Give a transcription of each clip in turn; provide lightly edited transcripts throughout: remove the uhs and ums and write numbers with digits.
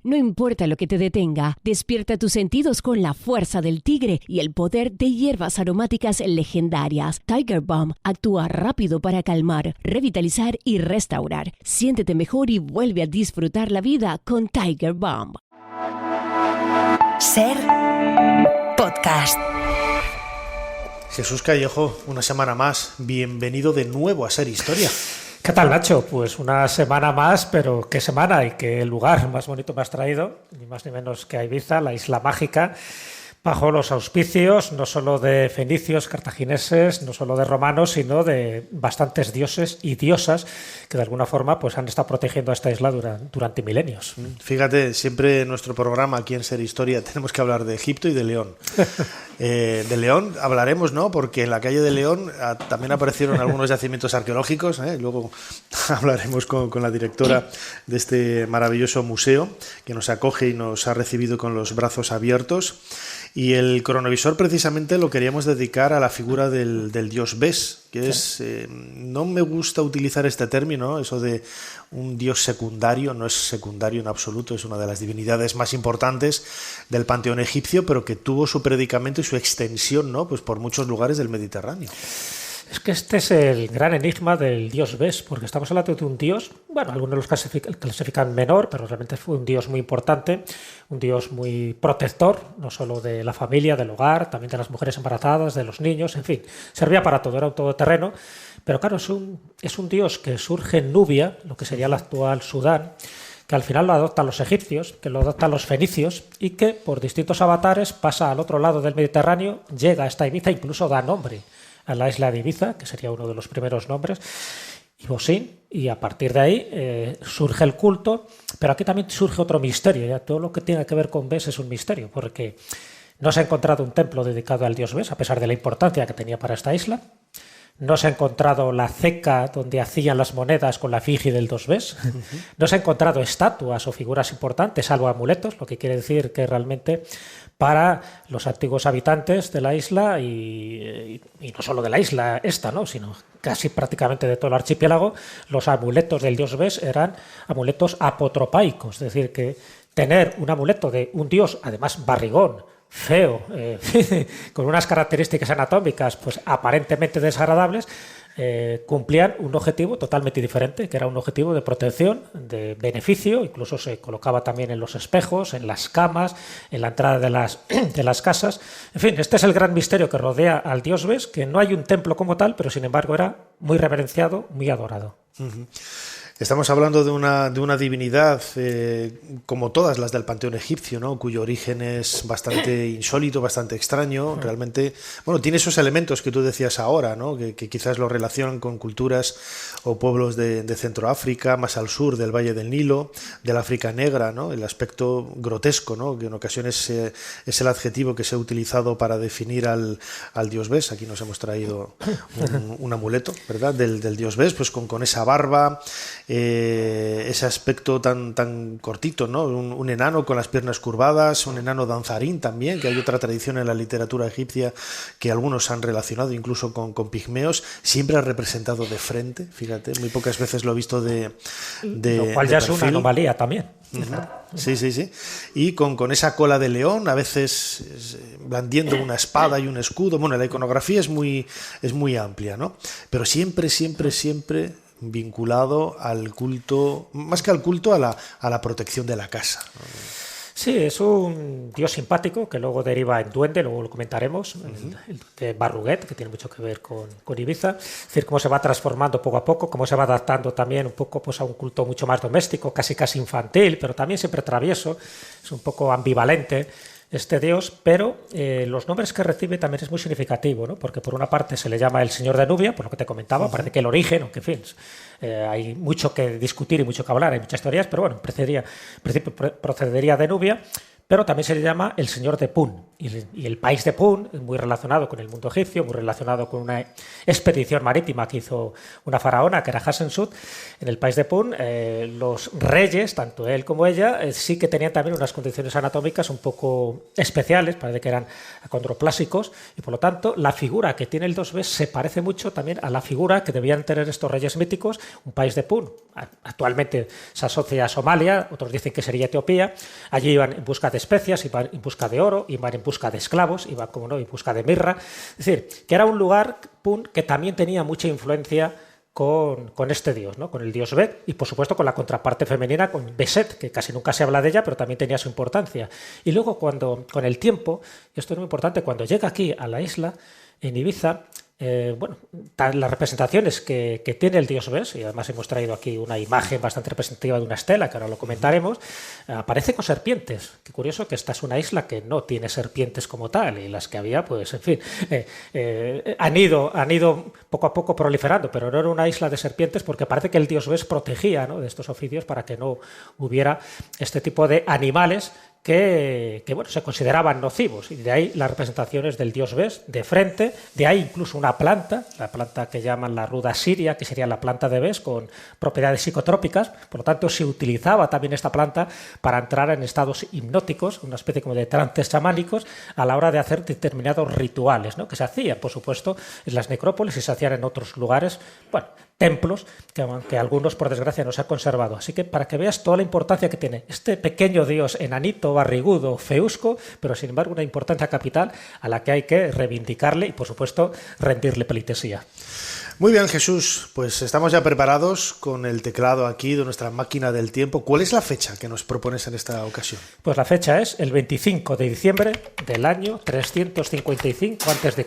No importa lo que te detenga, despierta tus sentidos con la fuerza del tigre y el poder de hierbas aromáticas legendarias. Tiger Balm actúa rápido para calmar, revitalizar y restaurar. Siéntete mejor y vuelve a disfrutar la vida con Tiger Balm. Ser Podcast. Jesús Callejo, una semana más. Bienvenido de nuevo a Ser Historia. ¿Qué tal, Nacho? Pues una semana más, pero ¿qué semana y qué lugar más bonito me has traído? Ni más ni menos que a Ibiza, la isla mágica, bajo los auspicios no solo de fenicios, cartagineses, no solo de romanos, sino de bastantes dioses y diosas que de alguna forma pues han estado protegiendo a esta isla durante milenios. Fíjate, siempre en nuestro programa aquí en Ser Historia tenemos que hablar de Egipto y de León. De León hablaremos, ¿no? Porque en la calle de León también aparecieron algunos yacimientos arqueológicos. Luego hablaremos con la directora de este maravilloso museo que nos acoge y nos ha recibido con los brazos abiertos. Y el cronovisor precisamente lo queríamos dedicar a la figura del dios Bes, que es, no me gusta utilizar este término, eso de un dios secundario, no es secundario en absoluto, es una de las divinidades más importantes del panteón egipcio, pero que tuvo su predicamento y su extensión, ¿no? Pues por muchos lugares del Mediterráneo. Es que este es el gran enigma del dios Bes, porque estamos hablando de un dios, bueno, algunos los clasifican menor, pero realmente fue un dios muy importante, un dios muy protector, no solo de la familia, del hogar, también de las mujeres embarazadas, de los niños, en fin, servía para todo, era un todoterreno, pero claro, es un dios que surge en Nubia, lo que sería el actual Sudán, que al final lo adoptan los egipcios, que lo adoptan los fenicios y que por distintos avatares pasa al otro lado del Mediterráneo, llega a esta Ibiza, incluso da nombre a la isla de Ibiza, que sería uno de los primeros nombres, y Bosín, y a partir de ahí surge el culto, pero aquí también surge otro misterio, ya todo lo que tiene que ver con Bes es un misterio, porque no se ha encontrado un templo dedicado al dios Bes, a pesar de la importancia que tenía para esta isla. No se ha encontrado la ceca donde hacían las monedas con la efigie del dios Bes. No se ha encontrado estatuas o figuras importantes, salvo amuletos, lo que quiere decir que realmente para los antiguos habitantes de la isla y no solo de la isla esta, ¿no? Sino casi prácticamente de todo el archipiélago, los amuletos del dios Bes eran amuletos apotropaicos, es decir, que tener un amuleto de un dios, además barrigón, feo, con unas características anatómicas pues aparentemente desagradables, cumplían un objetivo totalmente diferente, que era un objetivo de protección, de beneficio, incluso se colocaba también en los espejos, en las camas, en la entrada de las casas. En fin, este es el gran misterio que rodea al dios Bes, que no hay un templo como tal, pero sin embargo era muy reverenciado, muy adorado. Uh-huh. Estamos hablando de una divinidad, como todas las del panteón egipcio, ¿no? Cuyo origen es bastante insólito, bastante extraño. Realmente, bueno, tiene esos elementos que tú decías ahora, ¿no? Que quizás lo relacionan con culturas o pueblos de Centroáfrica, más al sur del Valle del Nilo, del África Negra, ¿no? El aspecto grotesco, ¿no? Que en ocasiones es el adjetivo que se ha utilizado para definir al dios Bes. Aquí nos hemos traído un amuleto, ¿verdad? Del dios Bes, pues con esa barba, ese aspecto tan cortito, ¿no? Un enano con las piernas curvadas, un enano danzarín también, que hay otra tradición en la literatura egipcia que algunos han relacionado incluso con pigmeos, siempre ha representado de frente, fíjate, muy pocas veces lo he visto de lo cual ya es una anomalía también. Uh-huh. Sí. Y con esa cola de león, a veces blandiendo una espada y un escudo. Bueno, la iconografía es muy amplia, ¿no? Pero siempre vinculado al culto, más que al culto, a la protección de la casa. Sí, es un dios simpático que luego deriva en duende, luego lo comentaremos, el de Barruguet, que tiene mucho que ver con Ibiza, es decir, cómo se va transformando poco a poco, cómo se va adaptando también un poco pues, a un culto mucho más doméstico, casi infantil, pero también siempre travieso, es un poco ambivalente este dios, pero los nombres que recibe también es muy significativo, ¿no? Porque por una parte se le llama el señor de Nubia, por lo que te comentaba, parece que el origen, aunque en fin, hay mucho que discutir y mucho que hablar, hay muchas teorías, pero bueno, en principio procedería de Nubia, pero también se le llama el señor de Pun. Y el país de Pun es muy relacionado con el mundo egipcio, muy relacionado con una expedición marítima que hizo una faraona, que era Hatshepsut. En el país de Pun, los reyes, tanto él como ella, sí que tenían también unas condiciones anatómicas un poco especiales, parece que eran acondroplásicos, y por lo tanto la figura que tiene el 2B se parece mucho también a la figura que debían tener estos reyes míticos. Un país de Pun actualmente se asocia a Somalia, otros dicen que sería Etiopía. Allí iban en busca de especias, iban en busca de oro, iban en busca de esclavos, iban, como no, en busca de mirra. Es decir, que era un lugar, Pun, que también tenía mucha influencia con este dios, ¿no? Con el dios Bet, y por supuesto con la contraparte femenina, con Beset, que casi nunca se habla de ella, pero también tenía su importancia. Y luego con el tiempo, y esto es muy importante, cuando llega aquí a la isla, en Ibiza, las representaciones que tiene el dios Bes, y además hemos traído aquí una imagen bastante representativa de una estela, que ahora lo comentaremos, aparece con serpientes. Qué curioso que esta es una isla que no tiene serpientes como tal, y las que había, pues en fin, han ido poco a poco proliferando, pero no era una isla de serpientes porque parece que el dios Bes protegía, ¿no?, de estos oficios para que no hubiera este tipo de animales que se consideraban nocivos, y de ahí las representaciones del dios Bes de frente, de ahí incluso una planta, la planta que llaman la ruda siria, que sería la planta de Bes con propiedades psicotrópicas. Por lo tanto se utilizaba también esta planta para entrar en estados hipnóticos, una especie como de trances chamánicos a la hora de hacer determinados rituales, ¿no?, que se hacían, por supuesto, en las necrópolis y se hacían en otros lugares, templos que algunos por desgracia no se han conservado. Así que para que veas toda la importancia que tiene este pequeño dios enanito, barrigudo, feusco, pero sin embargo una importancia capital a la que hay que reivindicarle y por supuesto rendirle pleitesía. Muy bien, Jesús, pues estamos ya preparados con el teclado aquí de nuestra máquina del tiempo. ¿Cuál es la fecha que nos propones en esta ocasión? Pues la fecha es el 25 de diciembre del año 355 a.C.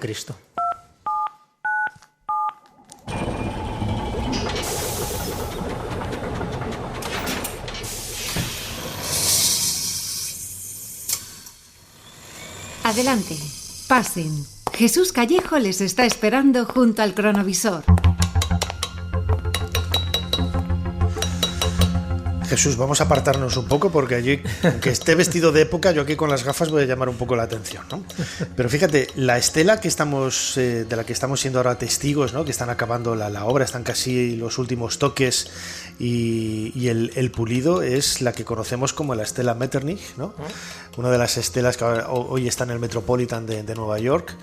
Adelante, pasen. Jesús Callejo les está esperando junto al cronovisor. Jesús, vamos a apartarnos un poco porque allí, aunque esté vestido de época, yo aquí con las gafas voy a llamar un poco la atención, ¿no? Pero fíjate, la estela que estamos, de la que estamos siendo ahora testigos, ¿no?, que están acabando la obra, están casi los últimos toques y el pulido, es la que conocemos como la estela Metternich, ¿no? Una de las estelas que hoy está en el Metropolitan de Nueva York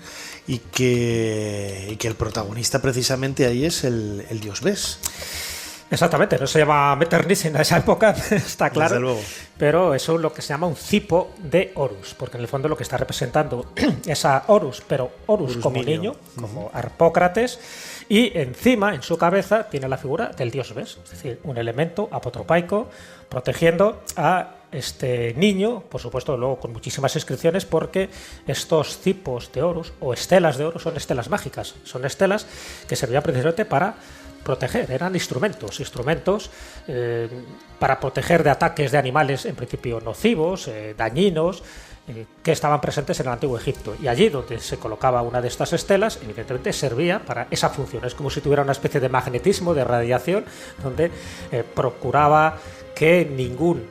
y que el protagonista precisamente ahí es el dios Bes. Exactamente, no se llama Metternich en esa época, está claro, Desde luego. pero eso es lo que se llama un cipo de Horus, porque en el fondo lo que está representando es a Horus, pero Horus como niño, como Harpócrates, y encima, en su cabeza, tiene la figura del dios Bes, es decir, un elemento apotropaico protegiendo a este niño, por supuesto luego con muchísimas inscripciones, porque estos cipos de Horus o estelas de Horus son estelas mágicas, son estelas que servían precisamente para proteger, eran instrumentos para proteger de ataques de animales en principio nocivos, dañinos, que estaban presentes en el Antiguo Egipto. Y allí donde se colocaba una de estas estelas, evidentemente servía para esa función. Es como si tuviera una especie de magnetismo, de radiación, donde procuraba que ningún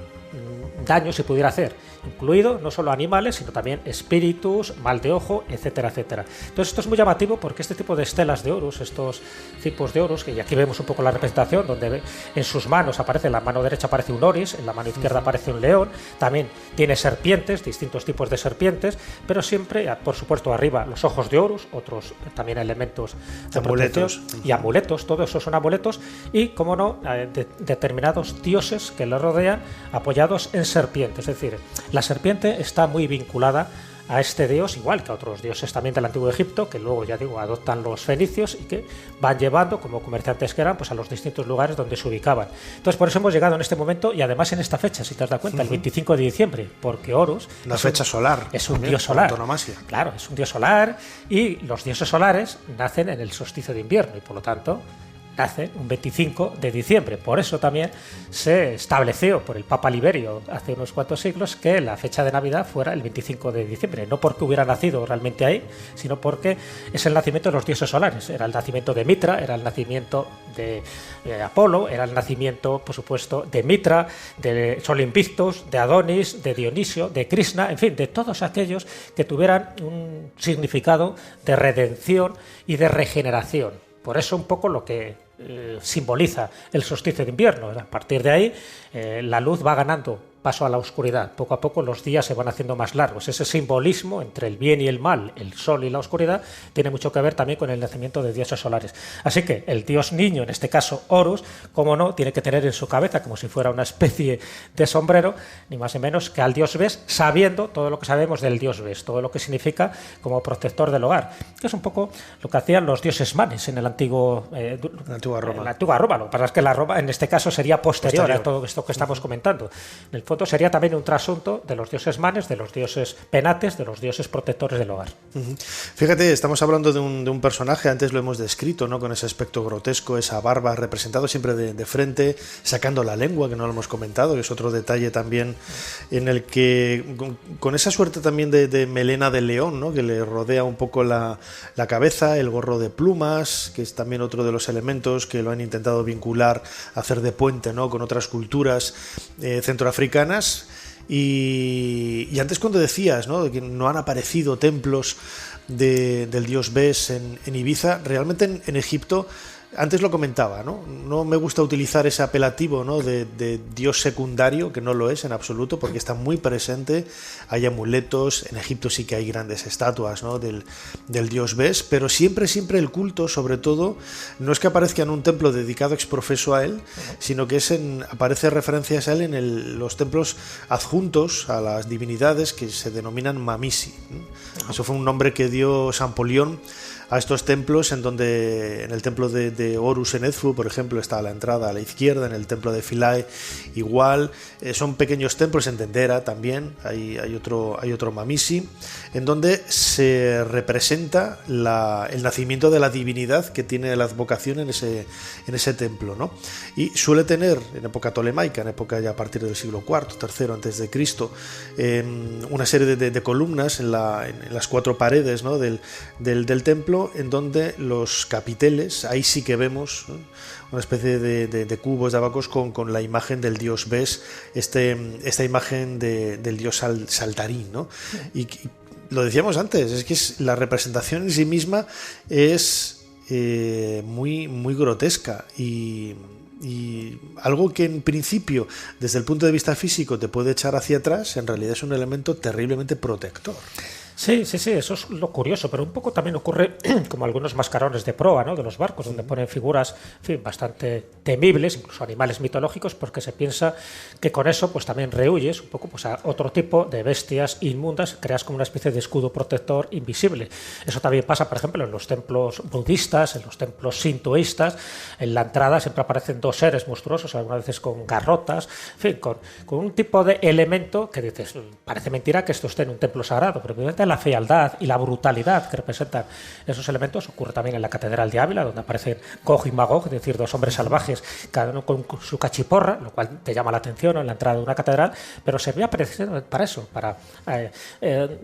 daño se pudiera hacer, incluido no solo animales, sino también espíritus, mal de ojo, etcétera, etcétera. Entonces esto es muy llamativo porque este tipo de estelas de Horus, estos tipos de Horus, que aquí vemos un poco la representación, donde en sus manos aparece, en la mano derecha aparece un oris, en la mano izquierda aparece un león, también tiene serpientes, distintos tipos de serpientes, pero siempre, por supuesto, arriba los ojos de Horus, otros también elementos de amuletos y amuletos, todo eso son amuletos, y, como no, determinados dioses que le rodean apoyados en serpientes, es decir, la serpiente está muy vinculada a este dios, igual que a otros dioses también del Antiguo Egipto, que luego, ya digo, adoptan los fenicios y que van llevando, como comerciantes que eran, pues a los distintos lugares donde se ubicaban. Entonces, por eso hemos llegado en este momento y además en esta fecha, si te has dado cuenta, el 25 de diciembre, porque Horus... La fecha solar. Es un dios solar. Antonomasia. Claro, es un dios solar y los dioses solares nacen en el solsticio de invierno y, por lo tanto, nace un 25 de diciembre. Por eso también se estableció por el Papa Liberio hace unos cuantos siglos que la fecha de Navidad fuera el 25 de diciembre. No porque hubiera nacido realmente ahí, sino porque es el nacimiento de los dioses solares. Era el nacimiento de Mitra, era el nacimiento de Apolo, era el nacimiento, por supuesto, de Mitra, de Sol Invictus, de Adonis, de Dionisio, de Krishna, en fin, de todos aquellos que tuvieran un significado de redención y de regeneración. Por eso un poco lo que simboliza el solsticio de invierno. A partir de ahí la luz va ganando paso a la oscuridad. Poco a poco los días se van haciendo más largos. Ese simbolismo entre el bien y el mal, el sol y la oscuridad, tiene mucho que ver también con el nacimiento de dioses solares. Así que el dios niño, en este caso Horus, como no, tiene que tener en su cabeza, como si fuera una especie de sombrero, ni más ni menos que al dios Bes, sabiendo todo lo que sabemos del dios Bes, todo lo que significa como protector del hogar, que es un poco lo que hacían los dioses manes en el antiguo la antigua Roma. La antigua Roma. Lo que pasa es que la Roma en este caso sería posterior a todo esto que estamos comentando. En el fondo sería también un trasunto de los dioses manes, de los dioses penates, de los dioses protectores del hogar. Fíjate, estamos hablando de un personaje, antes lo hemos descrito, ¿no? Con ese aspecto grotesco, esa barba representado siempre de frente, sacando la lengua, que no lo hemos comentado, que es otro detalle también en el que, con esa suerte también de melena de león, ¿no? Que le rodea un poco la cabeza, el gorro de plumas, que es también otro de los elementos que lo han intentado vincular, hacer de puente, ¿no? Con otras culturas centroafricanas. Y antes cuando decías, ¿no? De que no han aparecido templos del dios Bes en Ibiza, realmente en Egipto, antes lo comentaba, no me gusta utilizar ese apelativo, ¿no? de dios secundario, que no lo es en absoluto, porque está muy presente, hay amuletos, en Egipto sí que hay grandes estatuas, ¿no? del dios Bes, pero siempre el culto, sobre todo, no es que aparezca en un templo dedicado ex profeso a él, sino que aparece referencias a él en los templos adjuntos a las divinidades que se denominan Mamisi. Eso fue un nombre que dio San Polión a estos templos, en el templo de Horus en Edfu, por ejemplo, está a la entrada a la izquierda, en el templo de Philae igual, son pequeños templos, en Dendera también hay otro Mamisi, en donde se representa el nacimiento de la divinidad que tiene la advocación en ese templo, ¿no? Y suele tener, en época tolemaica, en época ya a partir del siglo IV, III antes de Cristo, una serie de columnas en las cuatro paredes, ¿no? del templo, en donde los capiteles, ahí sí que vemos, ¿no? Una especie de cubos de abacos con la imagen del dios Bes, esta imagen del dios saltarín, ¿no? Y lo decíamos antes, es que la representación en sí misma es muy, muy grotesca y algo que en principio, desde el punto de vista físico, te puede echar hacia atrás, en realidad es un elemento terriblemente protector. Sí, eso es lo curioso, pero un poco también ocurre como algunos mascarones de proa, ¿no? De los barcos, donde ponen figuras, en fin, bastante temibles, incluso animales mitológicos, porque se piensa que con eso pues también rehuyes un poco pues a otro tipo de bestias inmundas, creas como una especie de escudo protector invisible. Eso también pasa, por ejemplo, en los templos budistas, en los templos sintoístas. En la entrada siempre aparecen dos seres monstruosos, algunas veces con garrotas, en fin, con un tipo de elemento que dices, parece mentira que esto esté en un templo sagrado, pero evidentemente la fealdad y la brutalidad que representan esos elementos ocurre también en la Catedral de Ávila, donde aparecen Gog y Magog, es decir, dos hombres salvajes, cada uno con su cachiporra, lo cual te llama la atención en la entrada de una catedral, pero servía para eso, para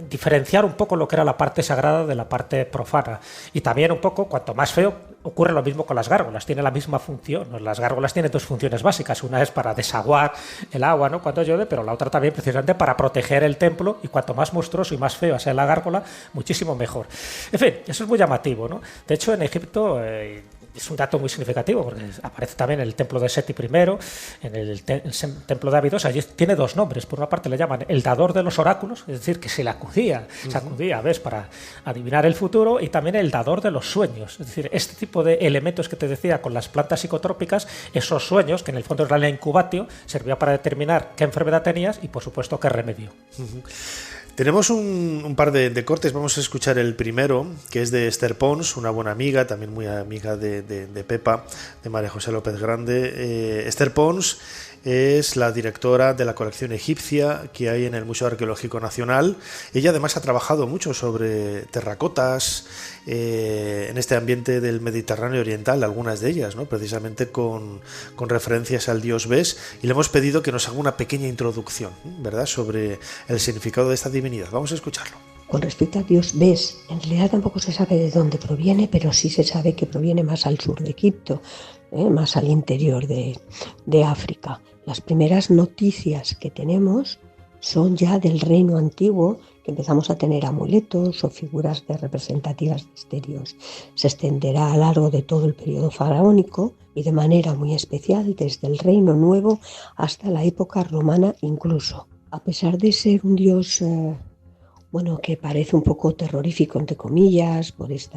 diferenciar un poco lo que era la parte sagrada de la parte profana. Y también un poco, cuanto más feo, ocurre lo mismo con las gárgolas, tiene la misma función. Las gárgolas tienen dos funciones básicas, una es para desaguar el agua, ¿no? Cuando llueve, pero la otra también precisamente para proteger el templo, y cuanto más monstruoso y más feo sea la gárgola, muchísimo mejor. En fin, eso es muy llamativo, ¿no? De hecho, en Egipto es un dato muy significativo, porque aparece también en el templo de Seti I, en el templo de Abidos. Allí tiene dos nombres. Por una parte le llaman el dador de los oráculos, es decir, que se acudía, ¿ves?, para adivinar el futuro, y también el dador de los sueños, es decir, este tipo de elementos que te decía con las plantas psicotrópicas, esos sueños, que en el fondo era la incubatio, servía para determinar qué enfermedad tenías y, por supuesto, qué remedio. Tenemos un par de cortes. Vamos a escuchar el primero, que es de Esther Pons, una buena amiga, también muy amiga de Pepa, de María José López Grande. Esther Pons es la directora de la colección egipcia que hay en el Museo Arqueológico Nacional. Ella además ha trabajado mucho sobre terracotas en este ambiente del Mediterráneo oriental, algunas de ellas, ¿no? Precisamente con referencias al dios Bes, y le hemos pedido que nos haga una pequeña introducción, ¿verdad?, sobre el significado de esta divinidad. Vamos a escucharlo. Con respecto a dios Bes, en realidad tampoco se sabe de dónde proviene, pero sí se sabe que proviene más al sur de Egipto, más al interior de África. Las primeras noticias que tenemos son ya del reino antiguo, que empezamos a tener amuletos o figuras representativas de este dios. Se extenderá a lo largo de todo el periodo faraónico y de manera muy especial desde el Reino Nuevo hasta la época romana incluso. A pesar de ser un dios que parece un poco terrorífico, entre comillas, por ese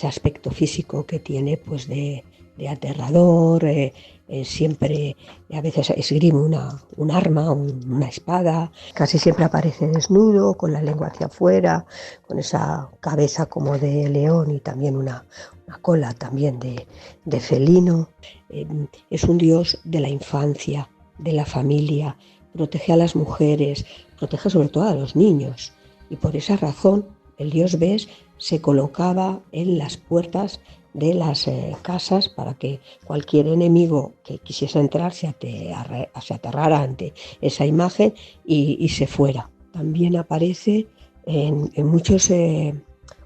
aspecto físico que tiene, pues de aterrador, siempre a veces esgrime un arma, una espada, casi siempre aparece desnudo, con la lengua hacia afuera, con esa cabeza como de león y también una cola también de felino. Es un dios de la infancia, de la familia, protege a las mujeres, protege sobre todo a los niños, y por esa razón el dios Bes se colocaba en las puertas de las casas para que cualquier enemigo que quisiese entrar se aterrara ante esa imagen y se fuera. También aparece en muchos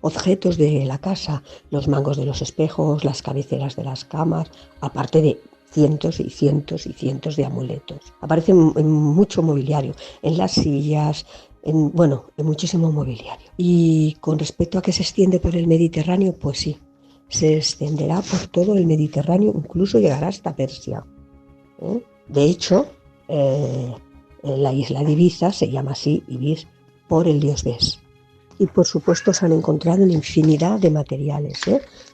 objetos de la casa, los mangos de los espejos, las cabeceras de las camas, aparte de cientos y cientos y cientos de amuletos. Aparece en mucho mobiliario, en las sillas, en muchísimo mobiliario. Y con respecto a que se extiende por el Mediterráneo, pues sí, se extenderá por todo el Mediterráneo, incluso llegará hasta Persia. De hecho, la isla de Ibiza se llama así, Ibis, por el dios Bes. Y por supuesto se han encontrado en infinidad de materiales.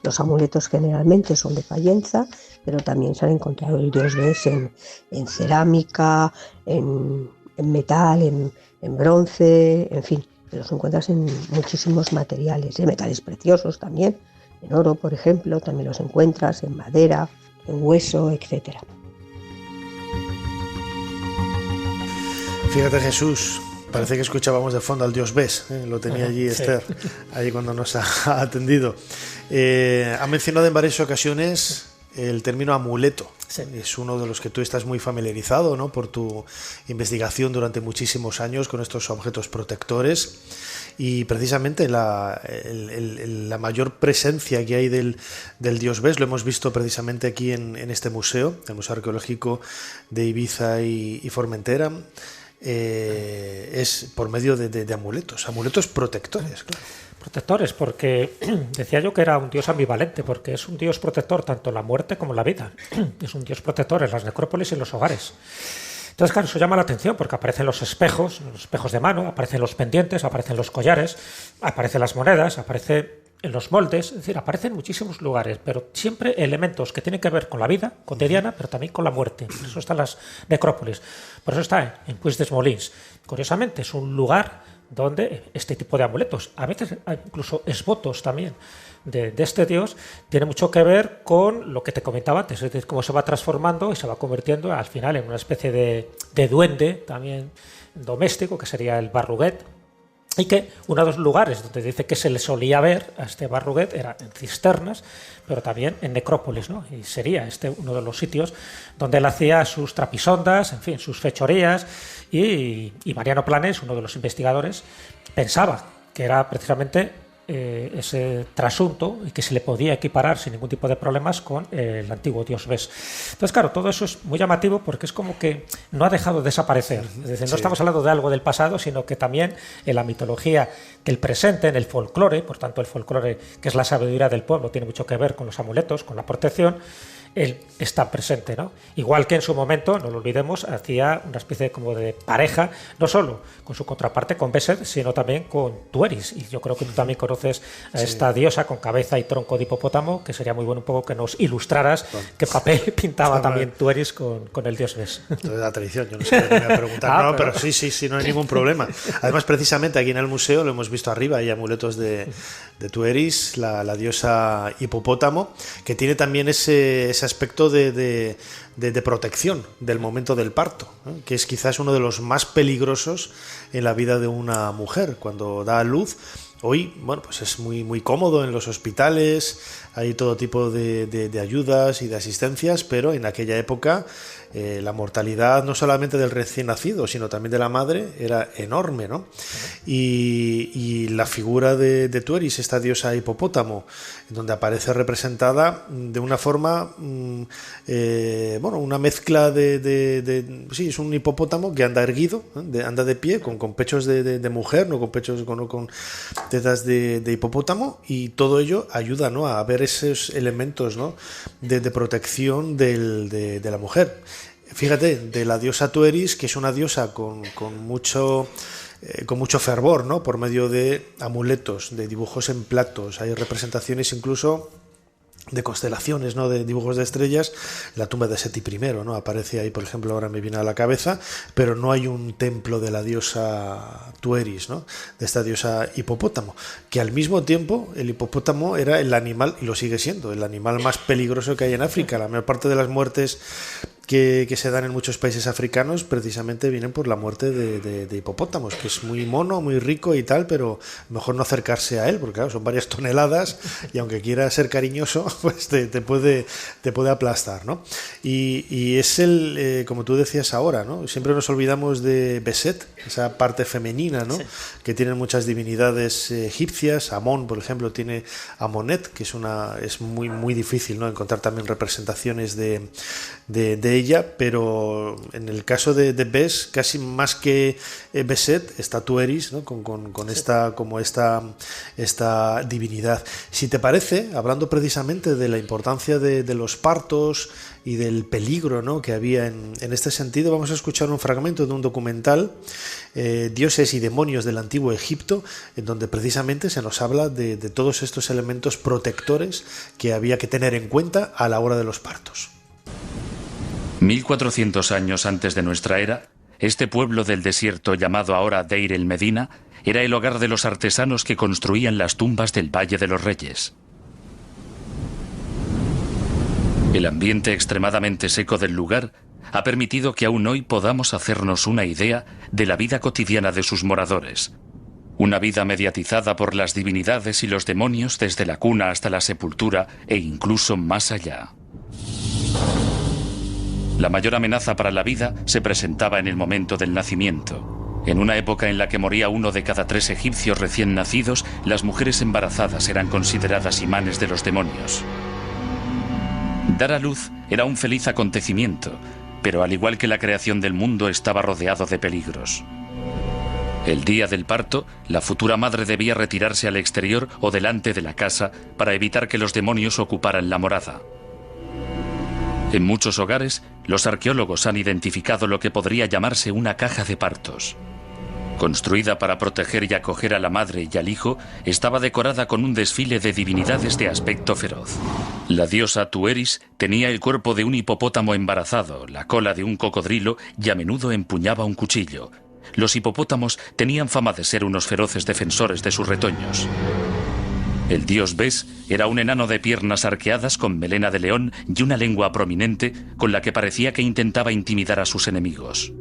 Los amuletos generalmente son de Fayenza, pero también se han encontrado el dios Bes en cerámica, en metal, en bronce, en fin, los encuentras en muchísimos materiales, metales preciosos también, en oro, por ejemplo, también los encuentras en madera, en hueso, etc. Fíjate, Jesús, parece que escuchábamos de fondo al dios Bes, lo tenía allí Esther, ahí cuando nos ha atendido. Ha mencionado en varias ocasiones el término amuleto. Sí. Es uno de los que tú estás muy familiarizado, ¿no?, por tu investigación durante muchísimos años con estos objetos protectores, y precisamente la mayor presencia que hay del dios Bes lo hemos visto precisamente aquí en este museo, el Museo Arqueológico de Ibiza y Formentera. Es por medio de amuletos protectores, claro. Protectores, porque decía yo que era un dios ambivalente, porque es un dios protector tanto en la muerte como en la vida. Es un dios protector en las necrópolis y en los hogares. Entonces, claro, eso llama la atención porque aparecen los espejos de mano, aparecen los pendientes, aparecen los collares, aparecen las monedas, aparece en los moldes, es decir, aparecen en muchísimos lugares, pero siempre elementos que tienen que ver con la vida cotidiana, pero también con la muerte. Por eso están las necrópolis, por eso está en Puig des Molins. Curiosamente, es un lugar donde este tipo de amuletos, a veces incluso esvotos también de este dios, tiene mucho que ver con lo que te comentaba antes, es decir, cómo se va transformando y se va convirtiendo al final en una especie de duende también doméstico, que sería el Barruguet, y que uno de los lugares donde dice que se le solía ver a este Barruguet era en cisternas, pero también en necrópolis, ¿no? Y sería uno de los sitios donde él hacía sus trapisondas, en fin, sus fechorías, y Mariano Planes, uno de los investigadores, pensaba que era precisamente ese trasunto y que se le podía equiparar sin ningún tipo de problemas con el antiguo dios Bes. Entonces, claro, todo eso es muy llamativo porque es como que no ha dejado de desaparecer. Es decir, no estamos hablando de algo del pasado, sino que también en la mitología del presente, en el folclore, por tanto el folclore, que es la sabiduría del pueblo, tiene mucho que ver con los amuletos, con la protección, él está presente, ¿no? Igual que en su momento, no lo olvidemos, hacía una especie como de pareja, no solo con su contraparte, con Beset, sino también con Tueris. Y yo creo que tú también conoces a esta diosa con cabeza y tronco de hipopótamo, que sería muy bueno un poco que nos ilustraras qué papel pintaba también Tueris con el dios Bes. Entonces, la tradición, yo no sé qué me voy a preguntar. Pero sí, no hay ningún problema. Además, precisamente aquí en el museo lo hemos visto arriba, hay amuletos de Tueris, la diosa hipopótamo, que tiene también ese aspecto de de protección del momento del parto, ¿eh? Que es quizás uno de los más peligrosos en la vida de una mujer cuando da a luz. Hoy, bueno, pues es muy cómodo en los hospitales, hay todo tipo de ayudas y de asistencias, pero en aquella época la mortalidad no solamente del recién nacido, sino también de la madre era enorme, ¿no? Y la figura de Tueris, esta diosa hipopótamo, donde aparece representada de una forma, una mezcla sí, es un hipopótamo que anda erguido, anda de pie, con pechos de mujer, no con pechos, con tetas de hipopótamo, y todo ello ayuda, ¿no?, a ver esos elementos, ¿no?, de protección de la mujer. Fíjate, de la diosa Tueris, que es una diosa con mucho fervor, ¿no?, por medio de amuletos, de dibujos en platos, hay representaciones incluso de constelaciones, ¿no?, de dibujos de estrellas. La tumba de Seti I, ¿no?, aparece ahí, por ejemplo, ahora me viene a la cabeza, pero no hay un templo de la diosa Tueris, ¿no?, de esta diosa hipopótamo, que al mismo tiempo el hipopótamo era el animal, y lo sigue siendo, el animal más peligroso que hay en África. La mayor parte de las muertes que se dan en muchos países africanos precisamente vienen por la muerte de hipopótamos, que es muy mono, muy rico y tal, pero mejor no acercarse a él, porque claro, son varias toneladas y aunque quiera ser cariñoso, pues te puede aplastar, ¿no? Y es como tú decías ahora, ¿no? Siempre nos olvidamos de Beset, esa parte femenina, ¿no? Sí. Que tienen muchas divinidades egipcias. Amón, por ejemplo, tiene Amonet, que es muy difícil, ¿no?, encontrar también representaciones de ella, pero en el caso de Bes, casi más que Beset, está Tueris, ¿no?, con esta divinidad. Si te parece, hablando precisamente de la importancia de los partos y del peligro, ¿no?, que había en este sentido, vamos a escuchar un fragmento de un documental, Dioses y demonios del Antiguo Egipto, en donde precisamente se nos habla de todos estos elementos protectores que había que tener en cuenta a la hora de los partos. 1400 años antes de nuestra era, este pueblo del desierto llamado ahora Deir el Medina era el hogar de los artesanos que construían las tumbas del Valle de los Reyes. El ambiente extremadamente seco del lugar ha permitido que aún hoy podamos hacernos una idea de la vida cotidiana de sus moradores. Una vida mediatizada por las divinidades y los demonios desde la cuna hasta la sepultura e incluso más allá. La mayor amenaza para la vida se presentaba en el momento del nacimiento. En una época en la que moría 1 de cada 3 egipcios recién nacidos, las mujeres embarazadas eran consideradas imanes de los demonios. Dar a luz era un feliz acontecimiento, pero al igual que la creación del mundo estaba rodeado de peligros. El día del parto, la futura madre debía retirarse al exterior o delante de la casa para evitar que los demonios ocuparan la morada. En muchos hogares, los arqueólogos han identificado lo que podría llamarse una caja de partos. Construida para proteger y acoger a la madre y al hijo, estaba decorada con un desfile de divinidades de aspecto feroz. La diosa Tueris tenía el cuerpo de un hipopótamo embarazado, la cola de un cocodrilo y a menudo empuñaba un cuchillo. Los hipopótamos tenían fama de ser unos feroces defensores de sus retoños. El dios Bes era un enano de piernas arqueadas con melena de león y una lengua prominente con la que parecía que intentaba intimidar a sus enemigos.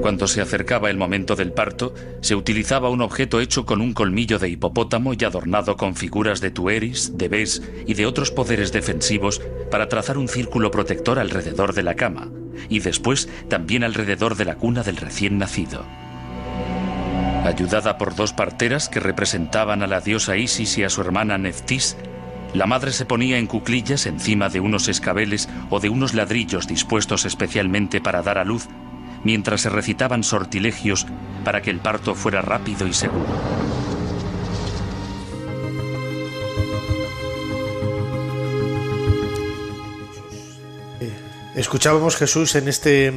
Cuando se acercaba el momento del parto, se utilizaba un objeto hecho con un colmillo de hipopótamo y adornado con figuras de Tueris, de Bes y de otros poderes defensivos para trazar un círculo protector alrededor de la cama y después también alrededor de la cuna del recién nacido. Ayudada por 2 parteras que representaban a la diosa Isis y a su hermana Neftis, la madre se ponía en cuclillas encima de unos escabeles o de unos ladrillos dispuestos especialmente para dar a luz, mientras se recitaban sortilegios para que el parto fuera rápido y seguro. Escuchábamos, Jesús, en este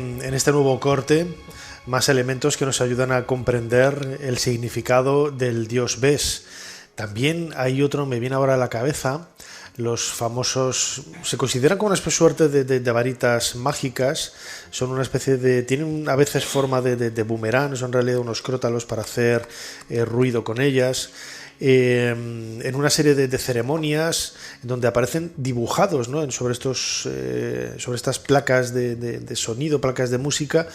nuevo corte más elementos que nos ayudan a comprender el significado del dios Bes. También hay otro, me viene ahora a la cabeza, los famosos, se consideran como una suerte de varitas mágicas, son una especie de, tienen a veces forma de boomerang, son en realidad unos crótalos para hacer ruido con ellas. en una serie de ceremonias donde aparecen dibujados, ¿no?, sobre estas placas de sonido, placas de música,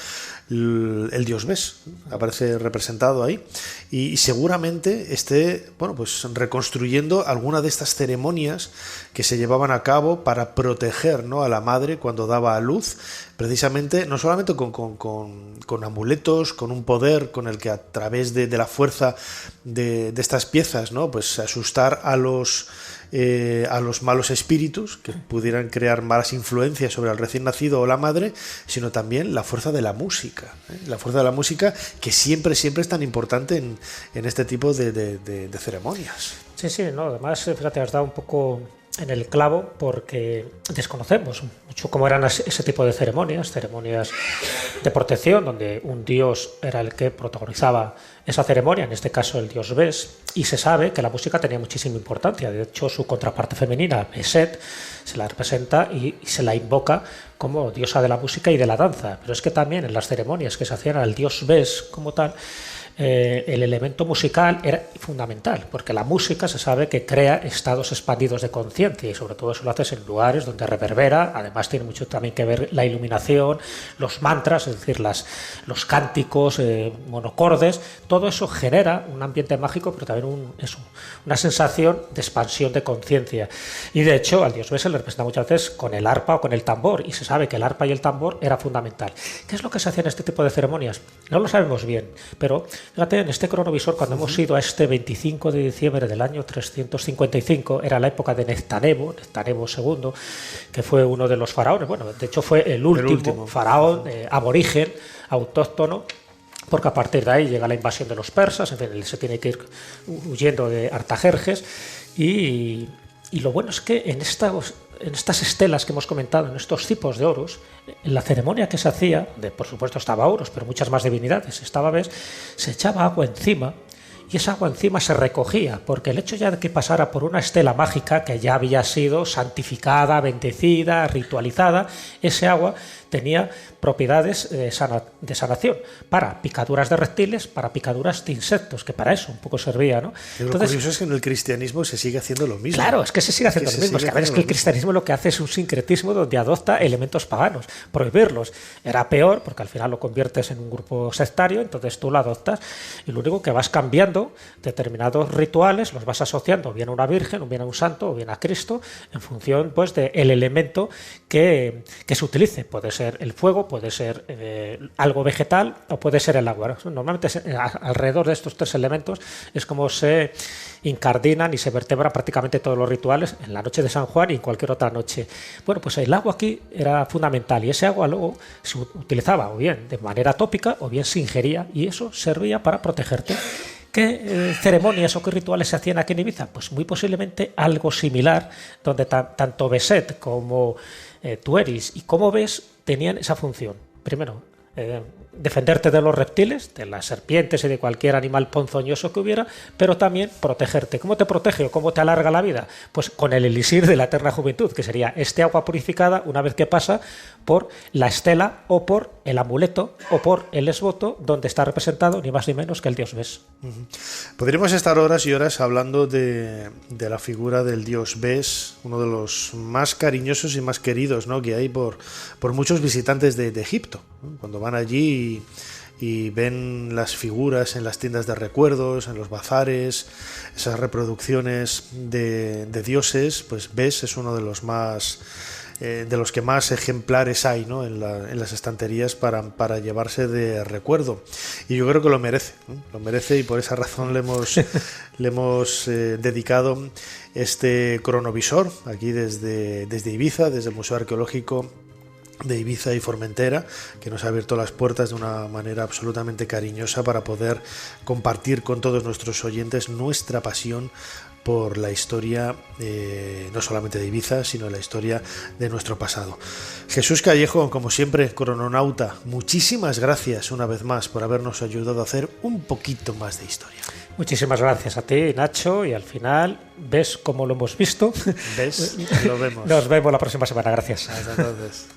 el dios Bes aparece representado ahí, y seguramente esté, bueno, pues reconstruyendo alguna de estas ceremonias que se llevaban a cabo para proteger, ¿no?, a la madre cuando daba a luz, precisamente no solamente con amuletos, con un poder con el que a través de la fuerza de estas piezas, ¿no?, pues asustar a los malos espíritus que pudieran crear malas influencias sobre el recién nacido o la madre, sino también la fuerza de la música, la fuerza de la música, que siempre es tan importante en este tipo de ceremonias. Sí, no, además, fíjate, has dado un poco en el clavo, porque desconocemos mucho cómo eran ese tipo de ceremonias de protección, donde un dios era el que protagonizaba esa ceremonia, en este caso el dios Bes, y se sabe que la música tenía muchísima importancia. De hecho, su contraparte femenina, Beset, se la representa y se la invoca como diosa de la música y de la danza. Pero es que también en las ceremonias que se hacían al dios Bes como tal, el elemento musical era fundamental, porque la música se sabe que crea estados expandidos de conciencia, y sobre todo eso lo haces en lugares donde reverbera. Además tiene mucho también que ver la iluminación, los mantras, es decir, los cánticos monocordes. Todo eso genera un ambiente mágico, pero también una sensación de expansión de conciencia. Y de hecho al dios Bes se le representa muchas veces con el arpa o con el tambor, y se sabe que el arpa y el tambor era fundamental. ¿Qué es lo que se hacía en este tipo de ceremonias? No lo sabemos bien, pero fíjate, en este cronovisor, cuando hemos ido a este 25 de diciembre del año 355, era la época de Nectanebo II, que fue uno de los faraones, bueno, de hecho fue el último faraón aborigen, autóctono, porque a partir de ahí llega la invasión de los persas, en fin, él se tiene que ir huyendo de Artajerjes, y lo bueno es que en estas estelas que hemos comentado, en estos tipos de oros, en la ceremonia que se hacía, por supuesto estaba Horus, pero muchas más divinidades, estaba Bes, se echaba agua encima, y esa agua encima se recogía, porque el hecho ya de que pasara por una estela mágica que ya había sido santificada, bendecida, ritualizada, ese agua tenía propiedades de sanación para picaduras de reptiles, para picaduras de insectos, que para eso un poco servía, ¿no? Lo curioso es que en el cristianismo se sigue haciendo lo mismo. Claro, es que se sigue haciendo lo mismo. Es que el cristianismo lo que hace es un sincretismo donde adopta elementos paganos. Prohibirlos era peor, porque al final lo conviertes en un grupo sectario, entonces tú lo adoptas, y lo único que vas cambiando determinados rituales, los vas asociando o bien a una virgen, o bien a un santo, o bien a Cristo, en función pues del elemento que se utilice. Puede ser el fuego, puede ser algo vegetal, o puede ser el agua. Normalmente alrededor de estos tres elementos es como se incardinan y se vertebran prácticamente todos los rituales en la noche de San Juan y en cualquier otra noche. Bueno, pues el agua aquí era fundamental, y ese agua luego se utilizaba o bien de manera tópica o bien se ingería, y eso servía para protegerte. ¿Qué ceremonias o qué rituales se hacían aquí en Ibiza? Pues muy posiblemente algo similar, donde tanto Beset como Tueris y como Bes tenían esa función. Primero, defenderte de los reptiles, de las serpientes y de cualquier animal ponzoñoso que hubiera, pero también protegerte. ¿Cómo te protege o cómo te alarga la vida? Pues con el elixir de la eterna juventud, que sería este agua purificada una vez que pasa por la estela o por el amuleto o por el esvoto, donde está representado ni más ni menos que el dios Bes. Podríamos estar horas y horas hablando de la figura del dios Bes, uno de los más cariñosos y más queridos, ¿no?, que hay por muchos visitantes de Egipto, ¿no? Cuando van allí y ven las figuras en las tiendas de recuerdos, en los bazares, esas reproducciones de dioses, pues Bes es uno de los más de los que más ejemplares hay, ¿no?, en las estanterías para llevarse de recuerdo, y yo creo que lo merece, y por esa razón le hemos dedicado este cronovisor aquí desde Ibiza, desde el Museo Arqueológico de Ibiza y Formentera, que nos ha abierto las puertas de una manera absolutamente cariñosa para poder compartir con todos nuestros oyentes nuestra pasión por la historia, no solamente de Ibiza, sino la historia de nuestro pasado. Jesús Callejo, como siempre, crononauta, muchísimas gracias una vez más por habernos ayudado a hacer un poquito más de historia. Muchísimas gracias a ti, Nacho, y al final, ¿ves cómo lo hemos visto? ¿Ves? Lo vemos. Nos vemos la próxima semana, gracias. Hasta entonces.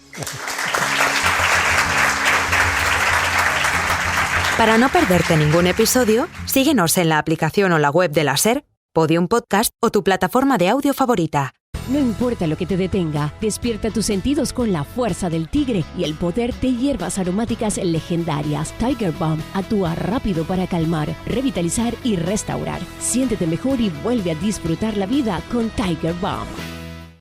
Para no perderte ningún episodio, síguenos en la aplicación o la web de la SER, Podium Podcast o tu plataforma de audio favorita. No importa lo que te detenga, despierta tus sentidos con la fuerza del tigre y el poder de hierbas aromáticas legendarias. Tiger Balm actúa rápido para calmar, revitalizar y restaurar. Siéntete mejor y vuelve a disfrutar la vida con Tiger Balm.